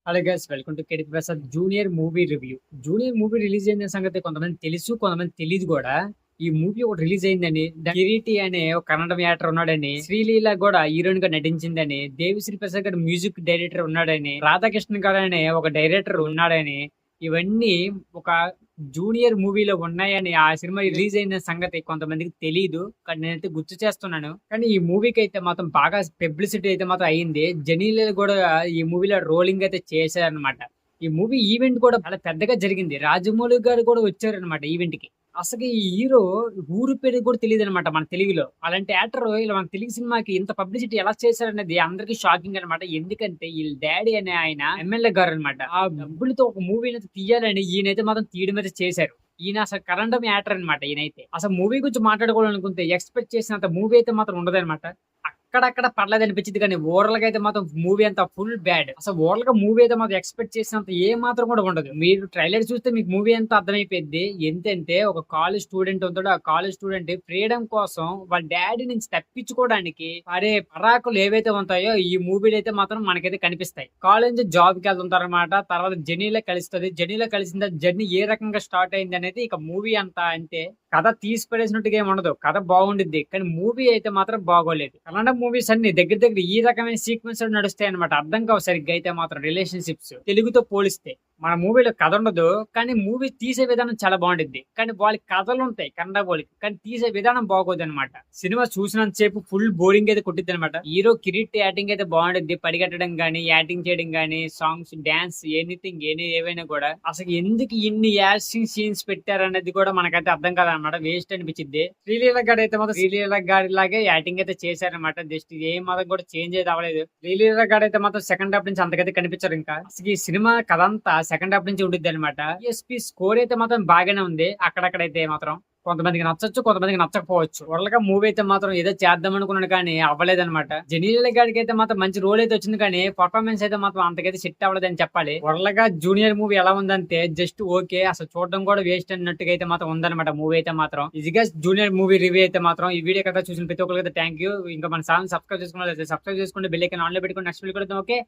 Hello guys, welcome to KD Prasad junior movie review. Junior movie release అయిన సంగతి కొంతమంది తెలుసు, కొంతమంది తెలియదు కూడా. ఈ మూవీ ఒకటి రిలీజ్ అయిందని, కిరీటి అనే ఒక కన్నడ యాక్టర్ ఉన్నాడని, శ్రీలీల కూడా హీరోయిన్ గా నటించిందని, దేవిశ్రీ ప్రసాద్ గారు మ్యూజిక్ డైరెక్టర్ ఉన్నాడని, రాధాకృష్ణ గారు అనే ఒక డైరెక్టర్ ఉన్నాడని, ఇవన్నీ ఒక జూనియర్ మూవీలో ఉన్నాయని ఆ సినిమా రిలీజ్ అయిన సంగతి కొంతమందికి తెలియదు. కానీ నేనైతే గుర్తు చేస్తున్నాను. కానీ ఈ మూవీకి అయితే మాత్రం బాగా పబ్లిసిటీ అయితే మాత్రం అయింది. జనీలు కూడా ఈ మూవీలో రోలింగ్ అయితే చేశారనమాట. ఈ మూవీ ఈవెంట్ కూడా చాలా పెద్దగా జరిగింది. రాజమౌళి గారు కూడా వచ్చారనమాట ఈవెంట్ కి. అసలు ఈ హీరో ఊరు పేరు కూడా తెలియదు అనమాట మన తెలుగులో. అలాంటి యాక్టర్ ఇలా మన తెలుగు సినిమాకి ఇంత పబ్లిసిటీ ఎలా చేశారనేది అందరికి షాకింగ్ అనమాట. ఎందుకంటే వీళ్ళ డాడీ అనే ఆయన ఎమ్మెల్యే గారు అనమాట. ఆ డబ్బులతో ఒక మూవీ తీయాలని ఈయనైతే మాత్రం తీయడం అయితే చేశారు. ఈయన అసలు కరెంట్ యాక్టర్ అనమాట. ఈయనైతే అసలు మూవీ గురించి మాట్లాడుకోవాలనుకుంటే ఎక్స్పెక్ట్ చేసినంత మూవీ అయితే మాత్రం ఉండదన్నమాట. అక్కడక్కడ పర్లేదు అనిపించింది, కానీ ఓవరాల్ గా అయితే మాత్రం మూవీ అంతా ఫుల్ బ్యాడ్. అసలు ఓవరాల్ గా మూవీ అయితే మాత్రం ఎక్స్పెక్ట్ చేసినంత ఏ మాత్రం కూడా ఉండదు. మీరు ట్రైలర్ చూస్తే మీకు మూవీ అంతా అర్థమైపోయింది. ఎంతంటే ఒక కాలేజ్ స్టూడెంట్ ఉంటాడు. ఆ కాలేజ్ స్టూడెంట్ ఫ్రీడమ్ కోసం వాళ్ళ డాడీ నుంచి తప్పించుకోవడానికి అరే పరాకులు ఏవైతే ఉంటాయో ఈ మూవీలు అయితే మాత్రం మనకైతే కనిపిస్తాయి. కాలేజ్ జాబ్ కి వెళ్తుంటారనమాట. తర్వాత జర్నీలో కలుస్తుంది. జర్నీలో కలిసిన జర్నీ ఏ రకంగా స్టార్ట్ అయింది అనేది ఇక మూవీ అంతా అంతే. కథ తీసి పడేసినట్టుగా ఏమి ఉండదు. కథ బాగుండిద్ది, కానీ మూవీ అయితే మాత్రం బాగోలేదు. కన్నడ మూవీస్ అన్ని దగ్గర దగ్గర ఈ రకమైన సీక్వెన్స్ నడుస్తాయి అనమాట. అర్థం కావు సరిగ్గా అయితే మాత్రం రిలేషన్షిప్స్ తెలుగుతో పోలిస్తే. మన మూవీలో కథ ఉండదు, కానీ మూవీ తీసే విధానం చాలా బాగుండిద్ది. కానీ వాళ్ళకి కథలు ఉంటాయి కన్నడ వాళ్ళకి, కానీ తీసే విధానం బాగోదు అనమాట. సినిమా చూసినంత సేపు ఫుల్ బోరింగ్ అయితే కొట్టిద్ది అనమాట. హీరో కిరీట్ యాక్టింగ్ అయితే బాగుండిద్ది. పరిగెట్టడం గానీ, యాక్టింగ్ చేయడం గానీ, సాంగ్స్, డాన్స్, ఎనీథింగ్ ఏవైనా కూడా అసలు ఎందుకు ఇన్ని యాక్షన్ సీన్స్ పెట్టారనేది కూడా మనకైతే అర్థం కాదనమాట. వేస్ట్ అనిపించింది. శ్రీలీల గారు అయితే మాత్రం శ్రీలీల గారి లాగే యాక్టింగ్ అయితే చేశారనమాట. జస్ట్ ఏ మాత్రం కూడా చేంజ్ అయితే అవ్వలేదు. శ్రీలీల గారు అయితే మాత్రం సెకండ్ హాఫ్ నుంచి అంతకైతే కనిపించారు. ఇంకా అసలు ఈ సినిమా కథ అంతా సెకండ్ హాఫ్ నుంచి ఉండిద్ది అనమాట. ఈఎస్పీ స్కోర్ అయితే మాత్రం బాగానే ఉంది. అక్కడక్కడైతే మాత్రం కొంతమందికి నచ్చొచ్చు, కొంతమందికి నచ్చకపోవచ్చు. గా మూవీ అయితే మాత్రం ఏదో చేద్దాం అనుకున్నాడు, కానీ అవ్వలేదన్నమాట. జనీల గారికి అయితే మాత్రం మంచి రోల్ అయితే వచ్చింది, కానీ పర్ఫార్మెన్స్ అయితే మాత్రం అంతకైతే సెట్ అవ్వలేదని చెప్పాలి. గా జూనియర్ మూవీ ఎలా ఉందంటే జస్ట్ ఓకే, అసలు చూడడం కూడా వేస్ట్ అన్నట్టుగా అయితే మాత్రం ఉందన్నమాట. మూవీ అయితే మాత్రం ఈజీగా జూనియర్ మూవీ రివ్యూ అయితే మాత్రం ఈ వీడియో కదా చూసిన ప్రతి ఒక్కరికి థ్యాంక్ యూ. ఇంకా మన ఛానల్ సబ్స్క్రైబ్ చేసుకున్నట్లయితే సబ్స్క్రైబ్ చేసుకుంటే బెల్ ఐకాన్ ఆన్ లో పెట్టుకుని నెక్స్ట్ వీడియో కూడా ఓకే.